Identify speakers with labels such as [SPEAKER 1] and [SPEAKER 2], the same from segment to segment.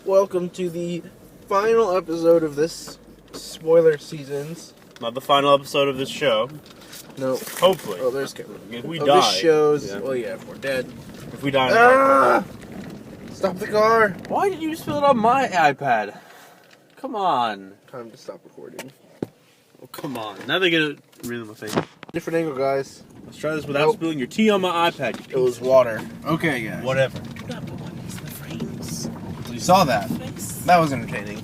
[SPEAKER 1] Welcome to the final episode of this spoiler seasons.
[SPEAKER 2] Not the final episode of this show.
[SPEAKER 1] No.
[SPEAKER 2] Hopefully.
[SPEAKER 1] Oh, there's Kevin.
[SPEAKER 2] If we
[SPEAKER 1] of
[SPEAKER 2] die.
[SPEAKER 1] This show's...
[SPEAKER 2] Yeah.
[SPEAKER 1] Well, yeah, if we're dead.
[SPEAKER 2] If we die.
[SPEAKER 1] Ah! Stop the car!
[SPEAKER 3] Why did you spill it on my iPad? Come on.
[SPEAKER 1] Time to stop recording.
[SPEAKER 2] Oh, come on. Now they get it really in my face.
[SPEAKER 1] Different angle, guys.
[SPEAKER 2] Let's try this without spilling your tea on my iPad.
[SPEAKER 1] It was water. Okay, guys.
[SPEAKER 2] Whatever.
[SPEAKER 3] Do not put my face in the frames.
[SPEAKER 1] So you saw that.
[SPEAKER 3] Face.
[SPEAKER 1] That was entertaining.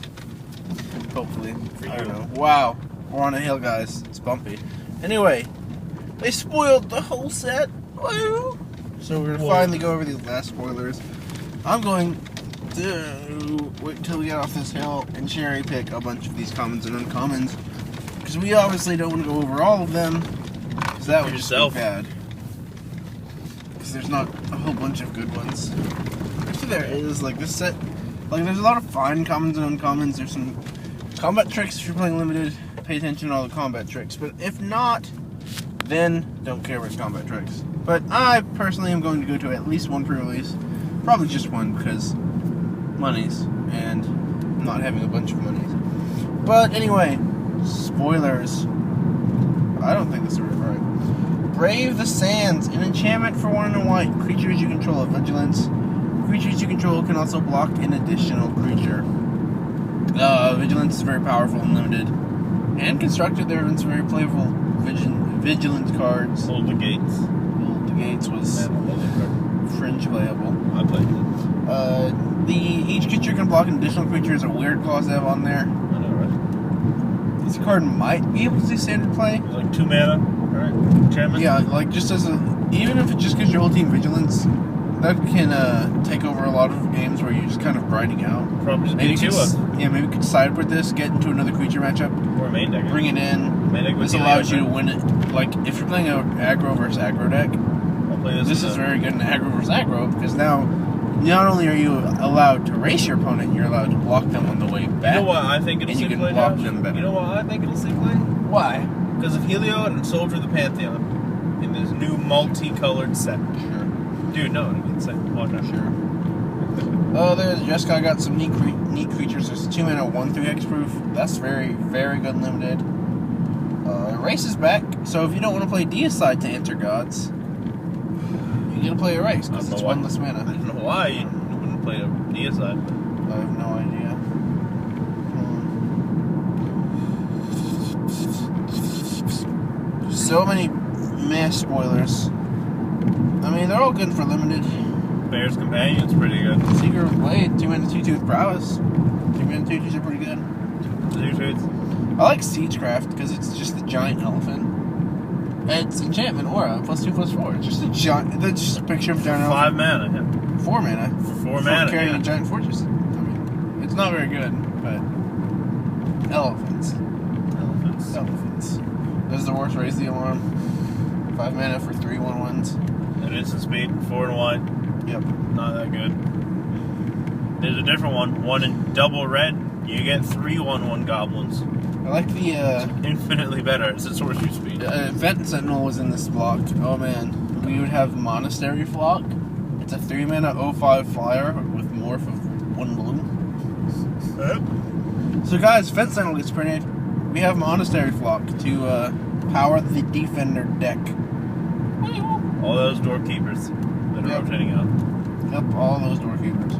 [SPEAKER 1] Hopefully.
[SPEAKER 2] For
[SPEAKER 1] I don't
[SPEAKER 2] you.
[SPEAKER 1] know. Wow. We're on a hill, guys. It's bumpy. Anyway, they spoiled the whole set. Woo! So we're gonna finally go over these last spoilers. I'm going to wait till we get off this hill and cherry pick a bunch of these commons and uncommons. Because we obviously don't want to go over all of them. So that would just be bad. Because there's not a whole bunch of good ones. Actually there is, like this set, like there's a lot of fine commons and uncommons. There's some combat tricks if you're playing limited. Pay attention to all the combat tricks. But if not, then don't care about combat tricks. But I personally am going to go to at least one pre-release. Probably just one because monies and not having a bunch of monies. But anyway, spoilers. I don't think this is right. Brave the Sands, an enchantment for 1 and a white. Creatures you control have vigilance. Creatures you control can also block an additional creature. Vigilance is very powerful and limited. And constructed, there have been some very playful vigilance cards.
[SPEAKER 2] Hold the gates.
[SPEAKER 1] Hold the Gates was fringe playable.
[SPEAKER 2] I played it.
[SPEAKER 1] Each creature can block an additional creature is a weird clause they have on there.
[SPEAKER 2] I know, right?
[SPEAKER 1] This card might be able to do standard play.
[SPEAKER 2] It's like 2 mana, right? Enchantment.
[SPEAKER 1] Yeah, like just as a, even if it just gives your whole team vigilance, that can take over a lot of games where you're just kind of grinding out.
[SPEAKER 2] Probably just
[SPEAKER 1] Maybe
[SPEAKER 2] be 2 of.
[SPEAKER 1] yeah, maybe you could sideboard this, get into another creature matchup,
[SPEAKER 2] Or main deck.
[SPEAKER 1] bring it in.
[SPEAKER 2] Main deck would
[SPEAKER 1] This
[SPEAKER 2] be
[SPEAKER 1] allows
[SPEAKER 2] the
[SPEAKER 1] you to win it. Like if you're playing an aggro versus aggro deck,
[SPEAKER 2] I'll play
[SPEAKER 1] this is very good in aggro versus aggro because now not only are you allowed to race your opponent, you're allowed to block them on the way back.
[SPEAKER 2] You know what I think it'll
[SPEAKER 1] and
[SPEAKER 2] see
[SPEAKER 1] you can
[SPEAKER 2] play,
[SPEAKER 1] block
[SPEAKER 2] Josh?
[SPEAKER 1] them better.
[SPEAKER 2] You know what I think it'll see play?
[SPEAKER 1] Why?
[SPEAKER 2] Because of Heliod and Soldier of the Pantheon in this new multicolored set.
[SPEAKER 1] Sure.
[SPEAKER 2] Dude, no, it's set. Watch out.
[SPEAKER 1] Sure. Oh, there's Jessica got some neat creatures. There's 2 mana 1/3 hexproof. That's very, very good limited. Erase is back, so if you don't want to play Deicide to Answer Gods, you get to play Erase because it's 1 less
[SPEAKER 2] I
[SPEAKER 1] mana.
[SPEAKER 2] don't know why you wouldn't play a Deicide.
[SPEAKER 1] I have no idea. So many meh spoilers. I mean, they're all good for limited.
[SPEAKER 2] Bear's Companion's pretty good.
[SPEAKER 1] Seeker of Blade, 2 mana 2/2 with prowess. 2 mana 2/2s are pretty good. I like Siegecraft because it's just the giant elephant. It's enchantment aura, +2/+4. It's just a giant. That's just a picture of a giant
[SPEAKER 2] 5
[SPEAKER 1] elephant.
[SPEAKER 2] mana, yeah.
[SPEAKER 1] 4 mana.
[SPEAKER 2] For 4 mana,
[SPEAKER 1] carrying
[SPEAKER 2] yeah.
[SPEAKER 1] a giant fortress. I mean, it's not very good, but elephants. Elephants. There's the worst. Raise the alarm. 5 mana for 3 1/1s.
[SPEAKER 2] And instant speed, 4 and 1.
[SPEAKER 1] Yep.
[SPEAKER 2] Not that good. There's a different one. 1 in double red. You get 3 1/1 goblins.
[SPEAKER 1] I like the
[SPEAKER 2] Infinitely better. It's a sorcery speed.
[SPEAKER 1] Vent Sentinel was in this block. Oh man, we would have Monastery Flock. It's a 3 mana 0/5 flyer with morph of 1 blue. So guys, Vent Sentinel gets printed. We have Monastery Flock to power the Defender deck.
[SPEAKER 2] All those doorkeepers that are rotating out.
[SPEAKER 1] Yep, all those doorkeepers.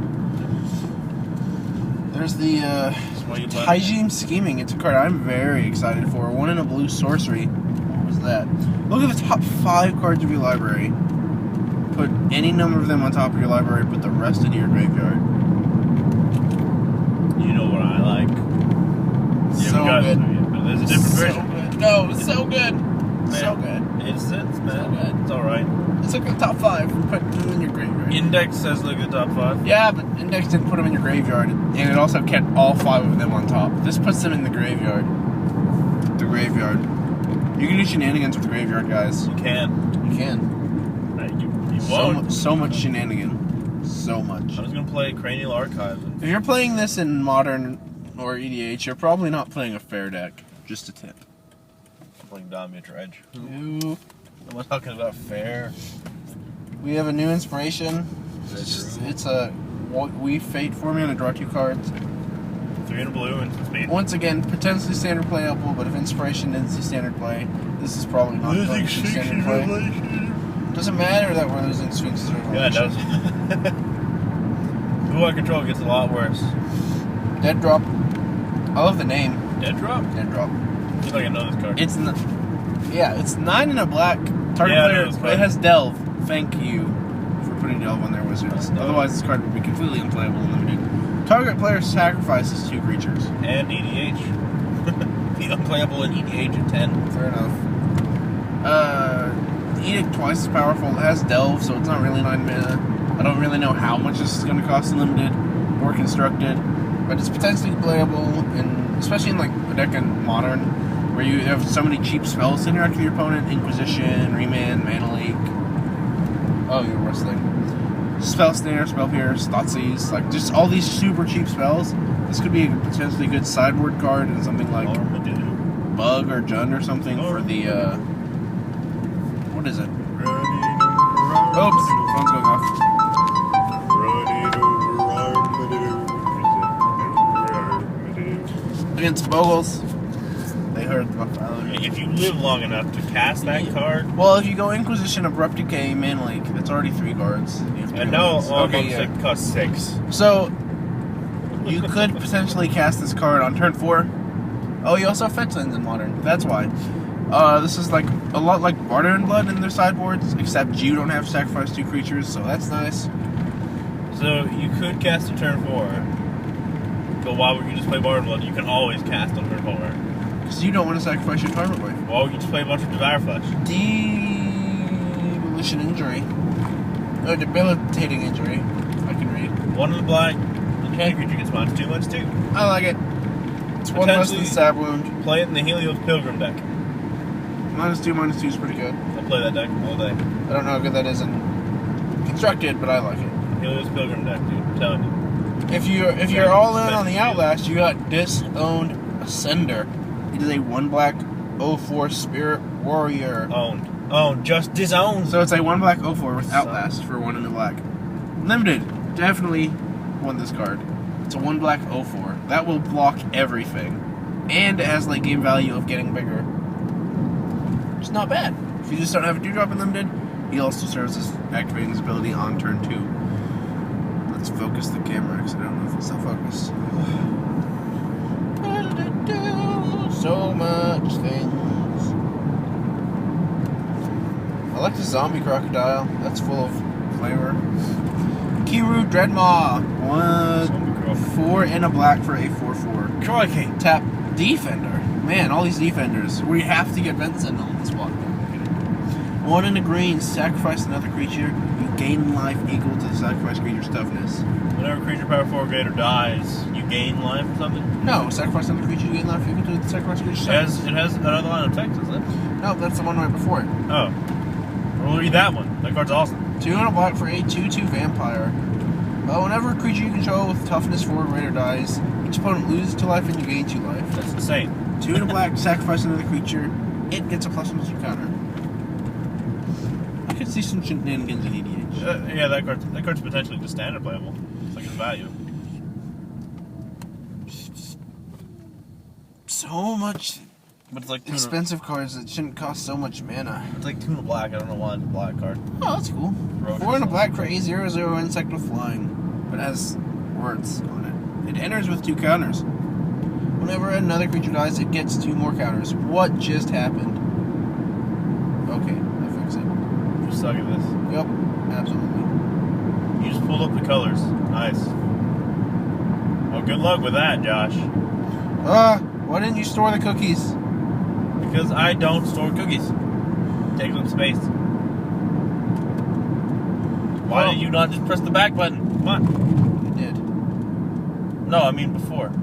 [SPEAKER 1] There's the
[SPEAKER 2] What you play?
[SPEAKER 1] Hygiene Scheming. It's a card I'm very excited for. 1 in a blue sorcery. What was that? Look at the top 5 cards of your library. Put any number of them on top of your library. Put the rest into your graveyard.
[SPEAKER 2] You know what I like. You
[SPEAKER 1] So
[SPEAKER 2] haven't got
[SPEAKER 1] good.
[SPEAKER 2] it yet, but there's a different
[SPEAKER 1] So
[SPEAKER 2] version.
[SPEAKER 1] good. No, it's so good. So
[SPEAKER 2] Man.
[SPEAKER 1] good.
[SPEAKER 2] It's man.
[SPEAKER 1] So good.
[SPEAKER 2] It's alright.
[SPEAKER 1] Let's look at the top 5. Put them in your graveyard.
[SPEAKER 2] Index says look at the top 5.
[SPEAKER 1] Yeah, but Index didn't put them in your graveyard, and it also kept all 5 of them on top. This puts them in the graveyard. The graveyard. You can do shenanigans with the graveyard, guys.
[SPEAKER 2] You can.
[SPEAKER 1] You can.
[SPEAKER 2] You won't.
[SPEAKER 1] So much shenanigan. So much.
[SPEAKER 2] I was gonna play Cranial Archive.
[SPEAKER 1] If you're playing this in Modern or EDH, you're probably not playing a fair deck. Just a tip.
[SPEAKER 2] I'm playing Damia Dredge.
[SPEAKER 1] Ooh.
[SPEAKER 2] Am I talking about fair?
[SPEAKER 1] We have a new inspiration. It's a We Fate for me. I'm gonna draw 2 cards.
[SPEAKER 2] 3 in a blue and speed.
[SPEAKER 1] Once again, potentially standard playable, but if Inspiration didn't see standard play, this is probably not going to see standard play. Doesn't matter that we're losing Sphinx's Revelation.
[SPEAKER 2] Yeah, it does. Blue Eye Control gets a lot worse.
[SPEAKER 1] Dead Drop. I love the name.
[SPEAKER 2] Dead Drop?
[SPEAKER 1] Dead Drop.
[SPEAKER 2] I feel like I know this card.
[SPEAKER 1] It's it's 9 in a black. Target player. It has Delve. Thank you for putting Delve on their Wizards. Otherwise, this card would be completely unplayable and limited. Target player sacrifices 2 creatures.
[SPEAKER 2] And EDH. The unplayable in EDH at 10.
[SPEAKER 1] Fair enough. Edict twice as powerful. It has Delve, so it's not really 9 mana. I don't really know how much this is going to cost in limited or constructed, but it's potentially playable, and especially in like a deck in Modern, where you have so many cheap spells to interact with your opponent. Inquisition, Remand, Mana Leak. Oh, you're wrestling. Spell Snare, Spell Pierce, Thoughtseize, like just all these super cheap spells. This could be a potentially good sideboard card and something like Bug or Jund or something for the, what is it? Oops, phone's going off. Against Bogles, they heard the
[SPEAKER 2] if you live long enough to cast that card.
[SPEAKER 1] Well, if you go Inquisition, Abrupt Decay, Mana Leak, it's already 3 cards.
[SPEAKER 2] And no, it costs 6.
[SPEAKER 1] So, you could potentially cast this card on turn 4. Oh, you also have Fetchlands in Modern. That's why. This is like a lot like Barter and Blood in their sideboards, except you don't have to sacrifice 2 creatures, so that's nice.
[SPEAKER 2] So, you could cast a turn 4. But why would you just play Barter and Blood? You can always cast on turn 4.
[SPEAKER 1] Because you don't want to sacrifice your target life.
[SPEAKER 2] Why would you just play a bunch of Devour Flesh?
[SPEAKER 1] Debilitation Injury. No, Debilitating Injury. I can read.
[SPEAKER 2] 1 in the black. Enchanted creature gets -2, -2.
[SPEAKER 1] I like it. It's 1 less than Stab Wound.
[SPEAKER 2] Play it in the Helios Pilgrim deck.
[SPEAKER 1] -2 is pretty good.
[SPEAKER 2] I play that deck all day.
[SPEAKER 1] I don't know how good that is in constructed, but I like it.
[SPEAKER 2] Helios Pilgrim deck, dude. I'm telling you.
[SPEAKER 1] If you're all in on the Outlast, you got Disowned Ascender. It is a 1 black 04 Spirit Warrior.
[SPEAKER 2] Owned. Just disowned.
[SPEAKER 1] So it's a 1 black 04 with Outlast for 1 in the black. Limited. Definitely won this card. It's a 1 black 04. That will block everything. And it has late game value of getting bigger. It's not bad. If you just don't have a Dewdrop in limited, he also serves as activating his ability on turn 2. Let's focus the camera because I don't know if it's not focused. So much things. I like the Zombie Crocodile. That's full of flavor. Kiru Dreadmaw. 4 in a black for a 4/4.
[SPEAKER 2] Crikey.
[SPEAKER 1] Tap Defender. Man, all these defenders. We have to get Vincent on this one. 1 in a green. Sacrifice another creature. You gain life equal to the sacrifice creature's toughness.
[SPEAKER 2] Whenever creature power 4 or greater dies, you gain life or something?
[SPEAKER 1] No, sacrifice another creature. You gain life equal to the sacrifice creature's toughness.
[SPEAKER 2] It has another line of text, doesn't it?
[SPEAKER 1] No, that's the one right before it.
[SPEAKER 2] Oh. We'll read that one. That card's awesome.
[SPEAKER 1] 2 in a black for a 2/2 vampire. Whenever a creature you control with toughness 4 or greater dies, each opponent loses 2 life and you gain 2 life.
[SPEAKER 2] That's insane.
[SPEAKER 1] 2 in a black, sacrifice another creature. It gets a +1/+2 counter. I could see some shenanigans in EDH.
[SPEAKER 2] Yeah, that card's potentially just standard playable. It's like its value.
[SPEAKER 1] So much
[SPEAKER 2] But it's like
[SPEAKER 1] expensive cards that shouldn't cost so much mana.
[SPEAKER 2] It's like 2 in a black. I don't know why it's a black card.
[SPEAKER 1] Oh, that's cool. 4 in a black for a 0/0 insect with flying, but it has words on it. It enters with 2 counters. Whenever another creature dies, it gets 2 more counters. What just happened? Okay, I fix it.
[SPEAKER 2] You suck at this.
[SPEAKER 1] Yep, absolutely.
[SPEAKER 2] You just pulled up the colors. Nice. Well, good luck with that, Josh.
[SPEAKER 1] Why didn't you store the cookies?
[SPEAKER 2] Because I don't store cookies. Take up space. Why did you not just press the back button? Come on.
[SPEAKER 1] I did.
[SPEAKER 2] No, I mean before.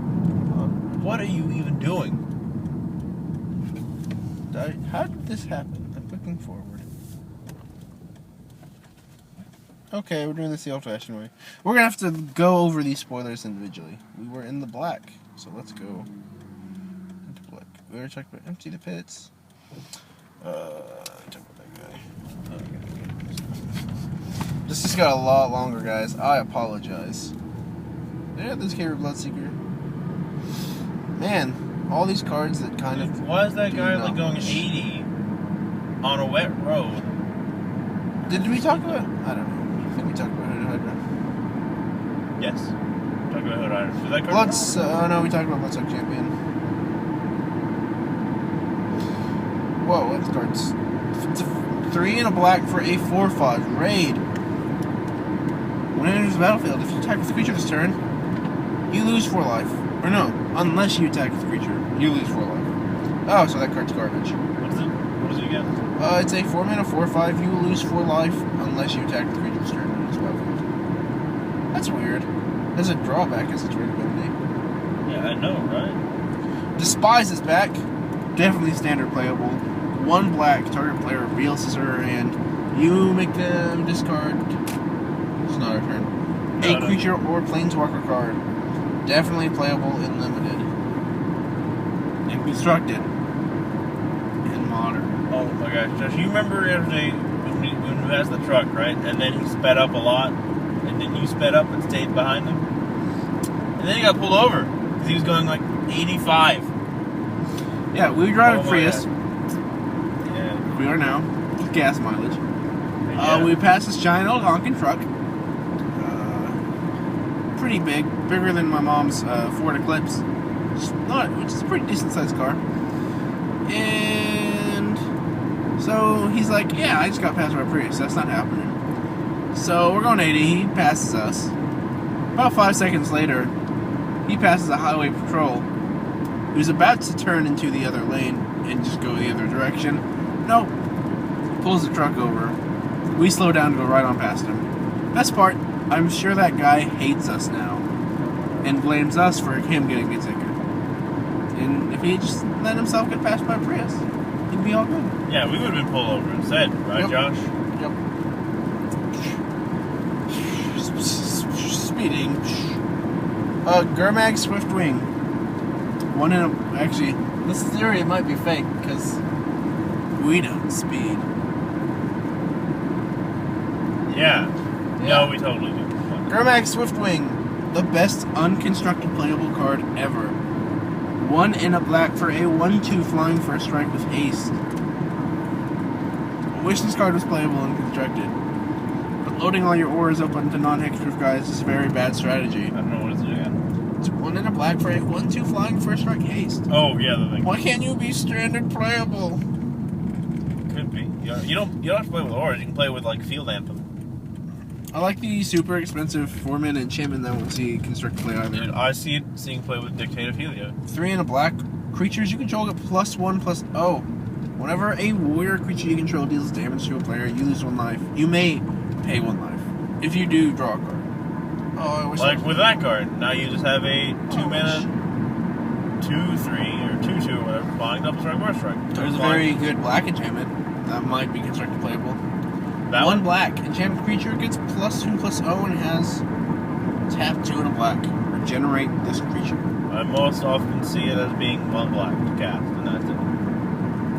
[SPEAKER 2] What are you even doing?
[SPEAKER 1] How did this happen? I'm looking forward. Okay, we're doing this the old-fashioned way. We're gonna have to go over these spoilers individually. We were in the black, so let's go into black. We already talked about empty the pits. Talk about that guy. This just got a lot longer, guys. I apologize. Yeah, this Caver Bloodseeker. Man, all these cards that kind of.
[SPEAKER 2] Why is that
[SPEAKER 1] do
[SPEAKER 2] guy
[SPEAKER 1] not
[SPEAKER 2] like going
[SPEAKER 1] much.
[SPEAKER 2] 80 on a wet road?
[SPEAKER 1] Did we talk about? I don't know. I think we talked about Hood Hydra.
[SPEAKER 2] Yes. Talk about Hood Hydra. Is that card?
[SPEAKER 1] Bloods. No, we talked about Bloodsuck Champion. Whoa, what cards? It's a 3 and a black for a 4/5 raid. When it enters the battlefield, if you attack with the creature this turn, you lose 4 life. Or no, unless you attack with the creature, you lose 4 life. Oh, so that card's garbage.
[SPEAKER 2] What is it? What is it again?
[SPEAKER 1] It's a 4 mana 4/5. You will lose 4 life unless you attack with the creature this turn when it's battlefield. That's weird. There's a drawback as its raid ability.
[SPEAKER 2] Yeah, I know, right?
[SPEAKER 1] Despise is back. Definitely standard playable. 1 black, target player reveals his or her hand. You make them discard. It's not our turn. A creature or planeswalker card. Definitely playable in limited. And constructed. In modern.
[SPEAKER 2] Oh my gosh, Josh, you remember yesterday when we passed the truck, right? And then he sped up a lot, and then you sped up and stayed behind him? And then he got pulled over, because he was going like 85.
[SPEAKER 1] Yeah, we were driving Prius.
[SPEAKER 2] Yeah.
[SPEAKER 1] We are now. With gas mileage.
[SPEAKER 2] Yeah.
[SPEAKER 1] We passed this giant old honking truck. Pretty big. Bigger than my mom's Ford Eclipse. Which is a pretty decent sized car. And so he's like, yeah, I just got passed by a Prius. That's not happening. So we're going 80. He passes us. About 5 seconds later, he passes a highway patrol who's about to turn into the other lane and just go the other direction. Nope. Pulls the truck over. We slow down to go right on past him. Best part, I'm sure that guy hates us now and blames us for him getting a ticket. And if he just let himself get passed by Prius, he'd be all good.
[SPEAKER 2] Yeah, we would have been pulled over instead, right,
[SPEAKER 1] Yep.
[SPEAKER 2] Josh?
[SPEAKER 1] Yep. Speeding. Gurmag Swiftwing. One in a. Actually, this theory might be fake because we don't speed.
[SPEAKER 2] Yeah.
[SPEAKER 1] Yeah.
[SPEAKER 2] No, we totally do.
[SPEAKER 1] Gurmag Swiftwing, the best unconstructed playable card ever. 1 in a black for a 1/2 flying first strike with haste. I wish this card was playable and constructed. But loading all your ores up onto non-hexproof guys is a very bad strategy.
[SPEAKER 2] I don't know what it's again.
[SPEAKER 1] It's 1 in a black for a 1/2 flying first strike haste.
[SPEAKER 2] Oh, yeah, the thing.
[SPEAKER 1] Why can't you be standard playable?
[SPEAKER 2] Could be. You don't have to play with ores. You can play with like Field Anthem.
[SPEAKER 1] I like the super expensive 4-mana enchantment that won't see construct play either.
[SPEAKER 2] Dude, I see it seeing play with Dictate of Helio.
[SPEAKER 1] 3 in a black. Creatures you control get +1/+0. Whenever a warrior creature you control deals damage to a player, you lose 1 life. You may pay 1 life. If you do, draw a card. Oh, I wish
[SPEAKER 2] Like with that card, now you just have a 2-mana 2/3 or 2/2 or whatever, flying double strike, burst strike.
[SPEAKER 1] There's a very good black enchantment that might be constructed playable.
[SPEAKER 2] That
[SPEAKER 1] 1
[SPEAKER 2] one?
[SPEAKER 1] black. Enchanted creature gets +2/+0 and has tap 2 in a black. Regenerate this creature.
[SPEAKER 2] I most often see it as being 1 black to cast, and that's it.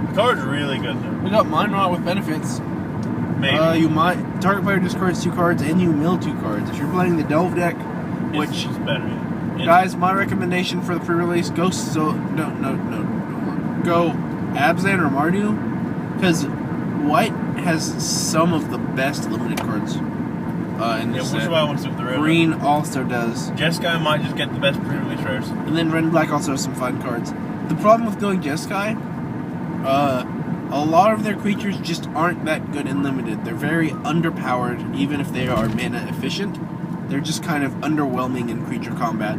[SPEAKER 2] The card's really good though.
[SPEAKER 1] We got Mind Rot with benefits.
[SPEAKER 2] Maybe.
[SPEAKER 1] You might target player discards 2 cards and you mill 2 cards. If you're playing the Delve deck, which
[SPEAKER 2] it's better. Yeah.
[SPEAKER 1] guys, my recommendation for the pre-release, go go Abzan or Mardu, because White has some of the best limited cards in this
[SPEAKER 2] which
[SPEAKER 1] set.
[SPEAKER 2] one I want to see with the red?
[SPEAKER 1] Green also does.
[SPEAKER 2] Jeskai might just get the best pre-release rares.
[SPEAKER 1] And then red and black also has some fun cards. The problem with going Jeskai, a lot of their creatures just aren't that good in limited. They're very underpowered, even if they are mana efficient. They're just kind of underwhelming in creature combat.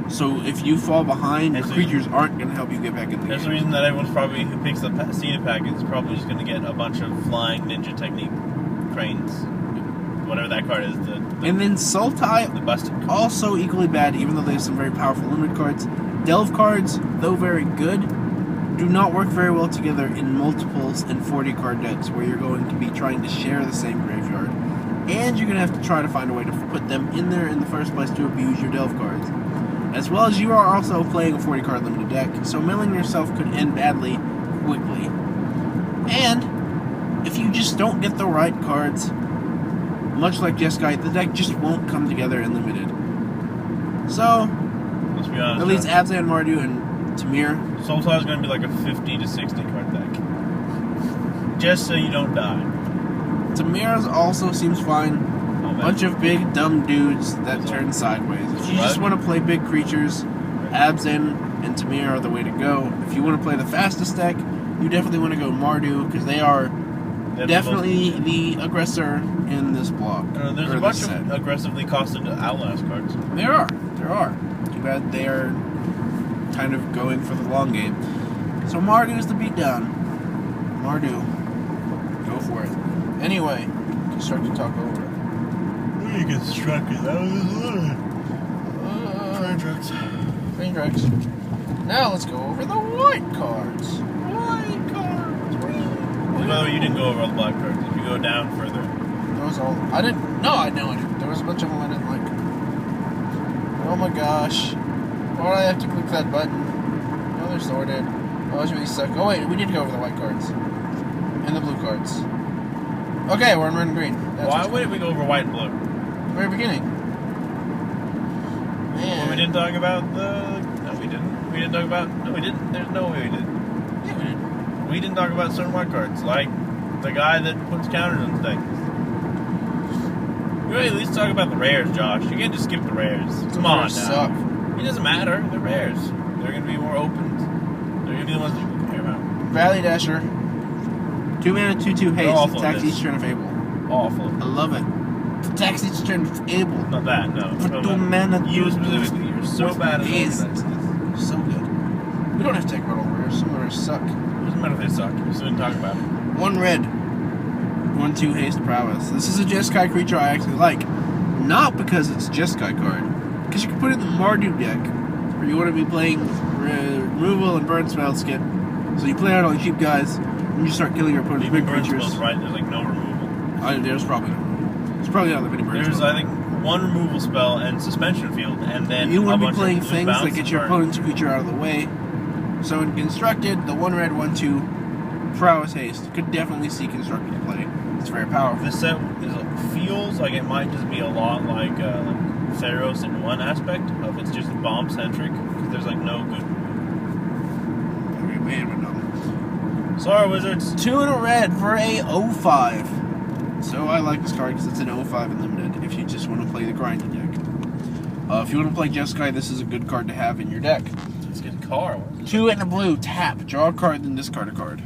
[SPEAKER 1] So if you fall behind, your creatures aren't going to help you get back in the
[SPEAKER 2] That's the
[SPEAKER 1] game.
[SPEAKER 2] reason that everyone's probably, who picks up seeded packets, is probably just going to get a bunch of flying ninja technique cranes. Whatever that card is.
[SPEAKER 1] And then Sultai,
[SPEAKER 2] the busted card.
[SPEAKER 1] also equally bad, even though they have some very powerful limited cards. Delve cards, though very good, do not work very well together in multiples and 40 card decks where you're going to be trying to share the same graveyard. And you're going to have to try to find a way to put them in there in the first place to abuse your Delve cards. As well as you are also playing a 40 card limited deck, so milling yourself could end badly, quickly. And if you just don't get the right cards, much like Jeskai, the deck just won't come together in limited. So,
[SPEAKER 2] let's be honest.
[SPEAKER 1] at least Abzan, Mardu, and Tamir.
[SPEAKER 2] Sultai is going to be like a 50 to 60 card deck. Just so you don't die.
[SPEAKER 1] Tamir's also seems fine. Bunch of big dumb dudes that turn sideways. If you just want to play big creatures, Abzan and Tamir are the way to go. If you want to play the fastest deck, you definitely want to go Mardu, because they are definitely the aggressor in this block.
[SPEAKER 2] There's a bunch of aggressively costed Outlast cards.
[SPEAKER 1] There are. Too bad they are kind of going for the long game. So Mardu is the beatdown. Mardu. Go for it. Anyway, constructed talk over.
[SPEAKER 2] You constructed. That was
[SPEAKER 1] Train tracks. Now let's go over the white cards. White cards.
[SPEAKER 2] By the way, you didn't go over all the black cards. If you go down further.
[SPEAKER 1] Those all. I didn't. No, I know I didn't. There was a bunch of them I didn't like. Oh my gosh. Why do I have to click that button? Oh, they're sorted. Oh, that's really suck. Oh wait, we did go over the white cards. And the blue cards. Okay, we're in red and green.
[SPEAKER 2] Why wouldn't we go over white and blue?
[SPEAKER 1] Very beginning. Man.
[SPEAKER 2] Well, we didn't talk about the... No, we didn't. We didn't talk about... No, we didn't. There's no way we did.
[SPEAKER 1] Yeah, we did.
[SPEAKER 2] We didn't talk about certain white cards, like the guy that puts counters on things. We at least talk about the rares, Josh. You can't just skip the rares. Come on now.
[SPEAKER 1] Suck.
[SPEAKER 2] It doesn't matter. They're rares. They're going to be more open. They're going to be the ones that you care about.
[SPEAKER 1] Valley Dasher. 2 mana, 2/2 haste. Attacks each turn of Fable.
[SPEAKER 2] Awful.
[SPEAKER 1] I love it. Attacks each turn of Fable.
[SPEAKER 2] Not that, no.
[SPEAKER 1] For 2 mana,
[SPEAKER 2] You specifically. You're so bad at
[SPEAKER 1] haste.
[SPEAKER 2] organizing this.
[SPEAKER 1] So good. We don't have to talk about all the rares. Some of the rares suck.
[SPEAKER 2] It doesn't matter if they suck. We just didn't talk about it.
[SPEAKER 1] 1 red. 1/2 haste prowess. This is a Jeskai creature I actually like. Not because it's a Jeskai card. Because you can put it in the Mardu deck. Where you want to be playing removal and burn spell skip. So you play out all the cheap guys. And you start killing your opponent's big
[SPEAKER 2] burn
[SPEAKER 1] creatures.
[SPEAKER 2] spells, right? There's like no removal.
[SPEAKER 1] There's probably no removal. There's probably not that many burn
[SPEAKER 2] There's,
[SPEAKER 1] spells.
[SPEAKER 2] I think, 1 removal spell and suspension field, and then
[SPEAKER 1] you
[SPEAKER 2] a
[SPEAKER 1] want to be
[SPEAKER 2] bunch
[SPEAKER 1] playing
[SPEAKER 2] of
[SPEAKER 1] things
[SPEAKER 2] bounce
[SPEAKER 1] that get
[SPEAKER 2] and
[SPEAKER 1] your
[SPEAKER 2] burn.
[SPEAKER 1] opponent's creature out of the way. So in constructed, the 1 red, 1/2 prowess haste could definitely see constructed play. It's very powerful.
[SPEAKER 2] This set feels like it might just be a lot like Theros in one aspect of it's just bomb centric because there's like no good. Sorry, Wizards.
[SPEAKER 1] 2 in a red for a 0/5. So I like this card because it's an 0/5 in limited. If you just want to play the grindy deck. If you want to play Jeskai, this is a good card to have in your deck.
[SPEAKER 2] Let's get a car.
[SPEAKER 1] 2 in a blue, tap, draw a card, then discard a card.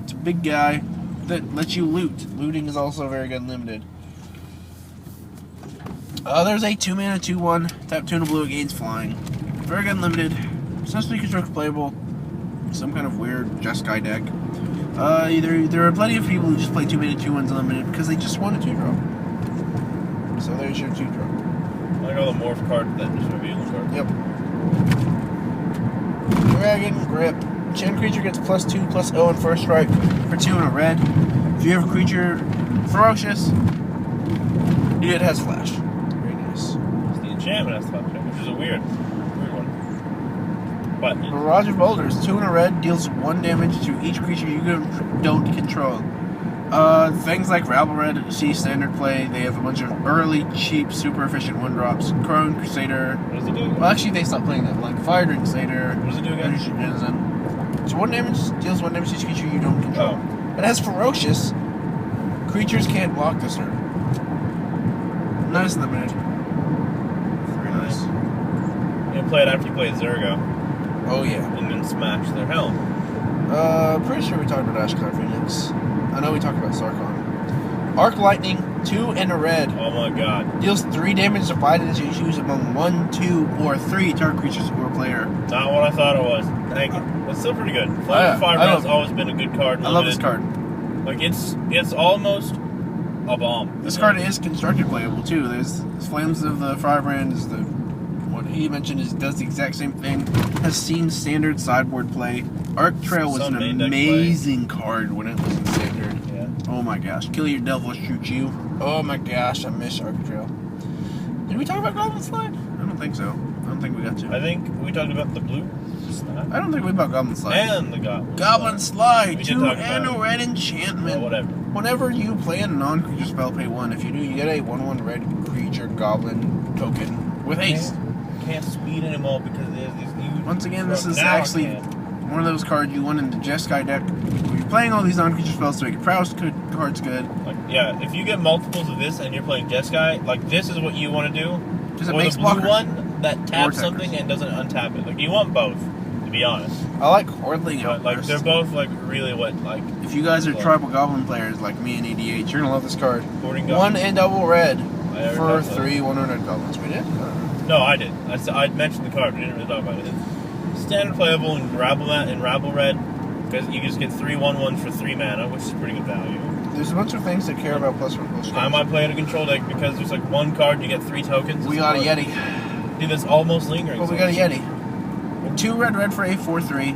[SPEAKER 1] It's a big guy that lets you loot. Looting is also very good in limited. There's a 2 mana 2/1, tap 2 in a blue, gains flying. Very good in limited. Essentially construct playable. Some kind of weird Jeskai deck. There are plenty of people who just play 2 mana 2/1s in limited because they just want a 2-drop. So there's your 2-drop.
[SPEAKER 2] I like all the morph card that just reveal the card.
[SPEAKER 1] Yep. Dragon Grip. Chain creature gets +2/+0 on first strike for 2 in a red. If you have a creature ferocious, it has flash. Very nice.
[SPEAKER 2] It's the enchantment has flash, which is a weird one. But
[SPEAKER 1] Barrage of Boulders. 2 in a red deals 1 damage to each creature you don't control. Things like Rabble Red see standard play. They have a bunch of early, cheap, super efficient 1-drops. Crone Crusader.
[SPEAKER 2] what does it do?
[SPEAKER 1] Well, actually, they stopped playing that. Like Fire Drink Crusader.
[SPEAKER 2] What does it do again?
[SPEAKER 1] So 1 damage deals 1 damage to each creature you don't control. It has Ferocious. Creatures can't block this turn. Nice limited. Very nice.
[SPEAKER 2] You play it after you play Zergo,
[SPEAKER 1] Oh yeah.
[SPEAKER 2] and then smash their helm.
[SPEAKER 1] Pretty sure we talked about Ashkar Phoenix. I know we talked about Sarkon. Arc Lightning, 2 in a red.
[SPEAKER 2] Oh my god.
[SPEAKER 1] Deals 3 damage divided as you choose among 1, 2, or 3 target creatures or player.
[SPEAKER 2] Not what I thought it was. Thank you. It's still pretty good. Flame Fire has always been a good card.
[SPEAKER 1] I love this card.
[SPEAKER 2] Like it's almost a bomb.
[SPEAKER 1] This card is constructed playable too. There's Flames of the Firebrand is the what he mentioned does the exact same thing. Has seen standard sideboard play. Arc Trail was an amazing card when it was in standard.
[SPEAKER 2] Yeah.
[SPEAKER 1] Oh my gosh. Kill your devil, shoot you. Oh my gosh, I miss Arc Trail. Did we talk about Goblin Slide? I don't think so. I don't think we got to.
[SPEAKER 2] I think we talked about the blue slide.
[SPEAKER 1] I don't think we about Goblin Slide.
[SPEAKER 2] And the Goblin.
[SPEAKER 1] Goblin Slide,
[SPEAKER 2] We did
[SPEAKER 1] 2
[SPEAKER 2] talk about
[SPEAKER 1] and a
[SPEAKER 2] it.
[SPEAKER 1] red enchantment.
[SPEAKER 2] Well, whatever.
[SPEAKER 1] Whenever you play a non-creature spell, pay 1. If you do, you get a 1/1 red creature goblin token with haste.
[SPEAKER 2] Can't speed anymore because there's these new.
[SPEAKER 1] Once again, this is
[SPEAKER 2] Now I
[SPEAKER 1] actually
[SPEAKER 2] can.
[SPEAKER 1] one of those cards you want in the Jeskai deck. Where you're playing all these non-creature spells to make your prowess cards good.
[SPEAKER 2] Like, yeah, if you get multiples of this and you're playing Jeskai, like this is what you want to do.
[SPEAKER 1] Because it
[SPEAKER 2] Or
[SPEAKER 1] makes
[SPEAKER 2] the blue
[SPEAKER 1] blockers.
[SPEAKER 2] one that taps
[SPEAKER 1] Vortexers.
[SPEAKER 2] something and doesn't untap it. Like you want both, to be honest.
[SPEAKER 1] I like Hordling
[SPEAKER 2] But like they're both like really what like
[SPEAKER 1] If you guys are
[SPEAKER 2] Well,
[SPEAKER 1] tribal goblin players like me and 88, you're gonna love this card.
[SPEAKER 2] boarding
[SPEAKER 1] 1 and double red
[SPEAKER 2] I already
[SPEAKER 1] for
[SPEAKER 2] talked about
[SPEAKER 1] 3 1 red goblins. We did?
[SPEAKER 2] No, I did. I mentioned the card, but I didn't really talk about it. It's standard playable in Rabble Red because you just get 3 1/1s for 3 mana, which is pretty good value.
[SPEAKER 1] There's a bunch of things that care about +1/+.
[SPEAKER 2] I might play it a control deck because there's like one card you get 3 tokens.
[SPEAKER 1] We got a Yeti.
[SPEAKER 2] Dude, that's almost lingering.
[SPEAKER 1] Well, we got a Yeti. 2 red for a 4/3.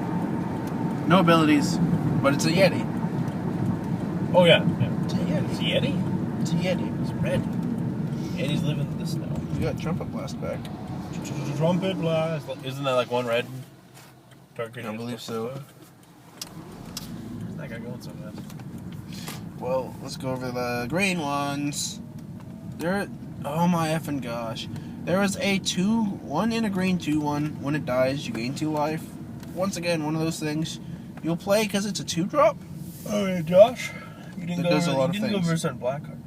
[SPEAKER 1] No abilities, but it's a Yeti.
[SPEAKER 2] Oh yeah.
[SPEAKER 1] It's a Yeti.
[SPEAKER 2] It's a Yeti.
[SPEAKER 1] It's a Yeti.
[SPEAKER 2] It's red. Yeti's living in the snow.
[SPEAKER 1] We got Trumpet Blast back.
[SPEAKER 2] Trumpet blast. Isn't that like 1 red? Dark
[SPEAKER 1] I believe so.
[SPEAKER 2] That guy going so fast.
[SPEAKER 1] Well, let's go over the green ones. Oh my effing gosh. There was a 1 in a green 2/1. When it dies, you gain 2 life. Once again, one of those things you'll play because it's a 2-drop.
[SPEAKER 2] Oh yeah, Josh. You didn't
[SPEAKER 1] That
[SPEAKER 2] go
[SPEAKER 1] does
[SPEAKER 2] over,
[SPEAKER 1] a lot
[SPEAKER 2] you
[SPEAKER 1] of
[SPEAKER 2] didn't go
[SPEAKER 1] things.
[SPEAKER 2] over a certain black card.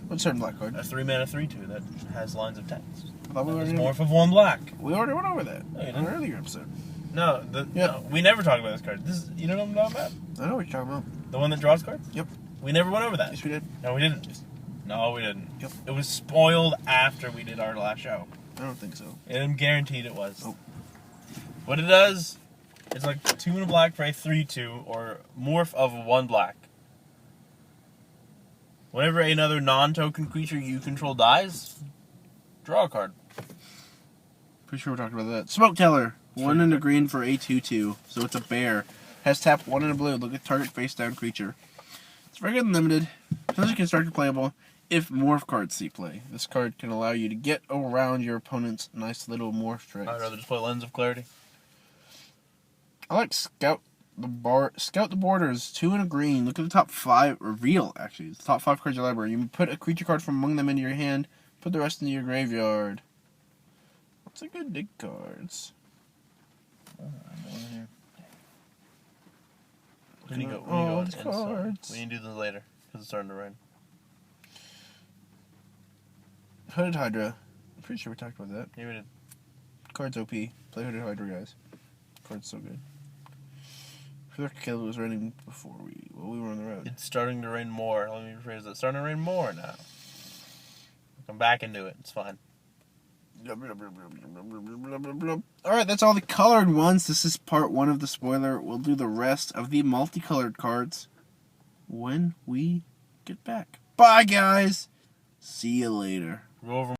[SPEAKER 1] What's certain black card?
[SPEAKER 2] A 3 mana 3/2 that has lines of text.
[SPEAKER 1] I thought we
[SPEAKER 2] It's
[SPEAKER 1] already,
[SPEAKER 2] morph of 1 black.
[SPEAKER 1] we already went over that
[SPEAKER 2] No, you
[SPEAKER 1] in
[SPEAKER 2] didn't.
[SPEAKER 1] an earlier episode.
[SPEAKER 2] No, no, we never talked about this card. You know what I'm talking about?
[SPEAKER 1] I know what you're talking about.
[SPEAKER 2] The one that draws cards?
[SPEAKER 1] Yep.
[SPEAKER 2] We never went over that.
[SPEAKER 1] Yes, we did.
[SPEAKER 2] No, we didn't. No, we didn't.
[SPEAKER 1] Yep.
[SPEAKER 2] It was spoiled after we did our last show.
[SPEAKER 1] I don't think so.
[SPEAKER 2] I'm guaranteed it was.
[SPEAKER 1] Oh.
[SPEAKER 2] What it does, it's like 2 and a black for a 3/2 or morph of 1 black. Whenever another non-token creature you control dies, draw a card.
[SPEAKER 1] Pretty sure we talked about that. Smoke Teller. 1 in a green for a 2/2. So it's a bear. Has tap 1 in a blue. Look at target face down creature. It's very good and limited. Sometimes constructed playable if morph cards see play. This card can allow you to get around your opponent's nice little morph tricks.
[SPEAKER 2] I'd rather just play Lens of Clarity.
[SPEAKER 1] I like Scout the Borders. 2 in a green. Look at the top 5. Reveal, actually. It's the top 5 cards of your library. You put a creature card from among them into your hand. Put the rest into your graveyard. What's a good dig cards?
[SPEAKER 2] When you go
[SPEAKER 1] Oh,
[SPEAKER 2] on
[SPEAKER 1] it's
[SPEAKER 2] inside.
[SPEAKER 1] cards.
[SPEAKER 2] We can do this later because it's starting to rain.
[SPEAKER 1] Hooded Hydra. I'm pretty sure we talked about that.
[SPEAKER 2] Yeah, we did.
[SPEAKER 1] Card's OP. Play Hooded Hydra, guys. Card's so good. I feel like Caleb was raining before we were on the road.
[SPEAKER 2] It's starting to rain more. Let me rephrase that. It's starting to rain more now. I'm back into it. It's fine.
[SPEAKER 1] Alright, that's all the colored ones. This is part 1 of the spoiler. We'll do the rest of the multicolored cards when we get back. Bye, guys. See you later.
[SPEAKER 2] Go over